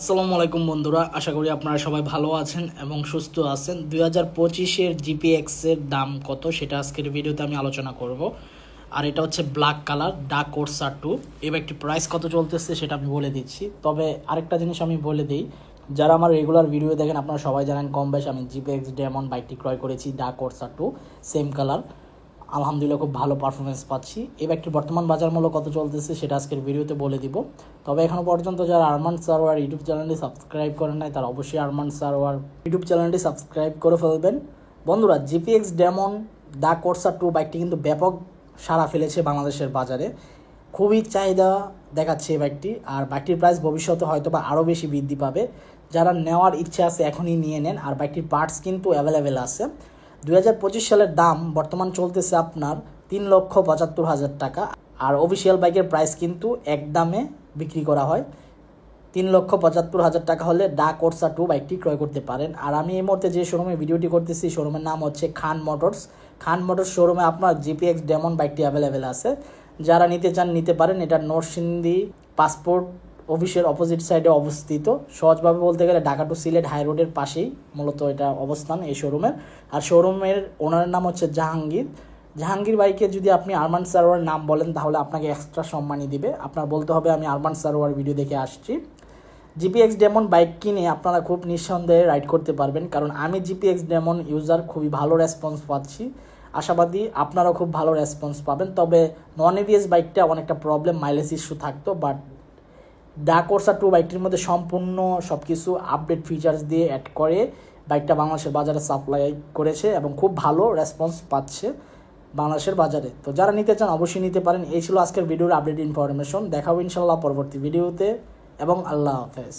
আসসালামু আলাইকুম বন্ধুরা, আশা করি আপনারা সবাই ভালো আছেন এবং সুস্থ আছেন। 2025-এর জিপিএক্সের দাম কত সেটা আজকের ভিডিওতে আমি আলোচনা করব। আর এটা হচ্ছে ব্ল্যাক কালার ডার্ক কোর্সা 2। এই বাইকটি প্রাইস কত চলতেছে সেটা আমি বলে দিচ্ছি। তবে আরেকটা জিনিস আমি বলে দিই, যারা আমার রেগুলার ভিডিও দেখেন আপনারা সবাই জানেন কম বেশ আমি জিপিএক্স ডেমন বাইকটি ক্রয় করেছি ডার্ক কোর্সা 2 সেম কালার। আলহামদুলিল্লাহ খুব ভালো পারফরমেন্স পাচ্ছি। এই বাইকটির বর্তমান বাজার মূল্য কত চলতেছে সেটা আজকের ভিডিওতে বলে দিব। তবে এখনও পর্যন্ত যারা আরমান সারোয়ার ইউটিউব চ্যানেলটি সাবস্ক্রাইব করেন নাই তারা অবশ্যই আরমান সারোয়ার ইউটিউব চ্যানেলটি সাবস্ক্রাইব করে ফেলবেন। বন্ধুরা, জিপিএক্স ডেমন দ্য কোর্সা 2 বাইকটি কিন্তু ব্যাপক সাড়া ফেলেছে বাংলাদেশের বাজারে, খুবই চাহিদা দেখাচ্ছে এই বাইকটি। আর বাইকটির প্রাইস ভবিষ্যতে হয়তো বা আরও বেশি বৃদ্ধি পাবে। যারা নেওয়ার ইচ্ছা আছে এখনই নিয়ে নেন। আর বাইকটির পার্টস কিন্তু অ্যাভেলেবেল আছে। 2025 সালের দাম বর্তমান চলতেছে আপনার 3,75,000 টাকা। আর অফিসিয়াল বাইকের প্রাইস কিন্তু এক দামে বিক্রি করা হয়। 3,75,000 টাকা হলে ডার্ক কোর্সা 2 বাইকটি ক্রয় করতে পারেন। আর আমি এই মুহূর্তে যে শোরুমে ভিডিওটি করতেছি শোরুমের নাম হচ্ছে খান মোটরস। খান মোটরস শোরুমে আপনার জিপিএক্স ডেমন বাইকটি অ্যাভেলেবেল আছে। যারা নিতে চান নিতে পারেন। এটা নরসিংদী পাসপোর্ট অফিসের অপোজিট সাইডে অবস্থিত। সহজভাবে বলতে গেলে ঢাকা টু সিলেট হাই রোডের পাশেই মূলত এটা অবস্থান এই শোরুমের। আর শোরুমের ওনারের নাম হচ্ছে জাহাঙ্গীর। জাহাঙ্গীর বাইকে যদি আপনি আরমান সারোয়ার নাম বলেন তাহলে আপনাকে এক্সট্রা সম্মানই দিবে। আপনার বলতে হবে আমি আরমান সারোয়ার ভিডিও দেখে আসছি। জিপিএক্স ডেমন বাইক কিনে আপনারা খুব নিঃসন্দেহে রাইড করতে পারবেন, কারণ আমি জিপিএক্স ডেমন ইউজার খুবই ভালো রেসপন্স পাচ্ছি। আশাবাদী আপনারাও খুব ভালো রেসপন্স পাবেন। তবে নন এভিএস বাইকটা অনেকটা প্রবলেম, মাইলেজ ইস্যু থাকতো, বাট ডার্ক কোর্সা 2 বাইকটির মধ্যে সম্পূর্ণ সব কিছু আপডেট ফিচার্স দিয়ে অ্যাড করে বাইকটা বাংলাদেশের বাজারে সাপ্লাই করেছে এবং খুব ভালো রেসপন্স পাচ্ছে বাংলাদেশের বাজারে। তো যারা নিতে চান অবশ্যই নিতে পারেন। এই ছিল আজকের ভিডিওর আপডেট ইনফরমেশন। দেখাবো ইনশাল্লাহ পরবর্তী ভিডিওতে এবং আল্লাহ হাফেজ।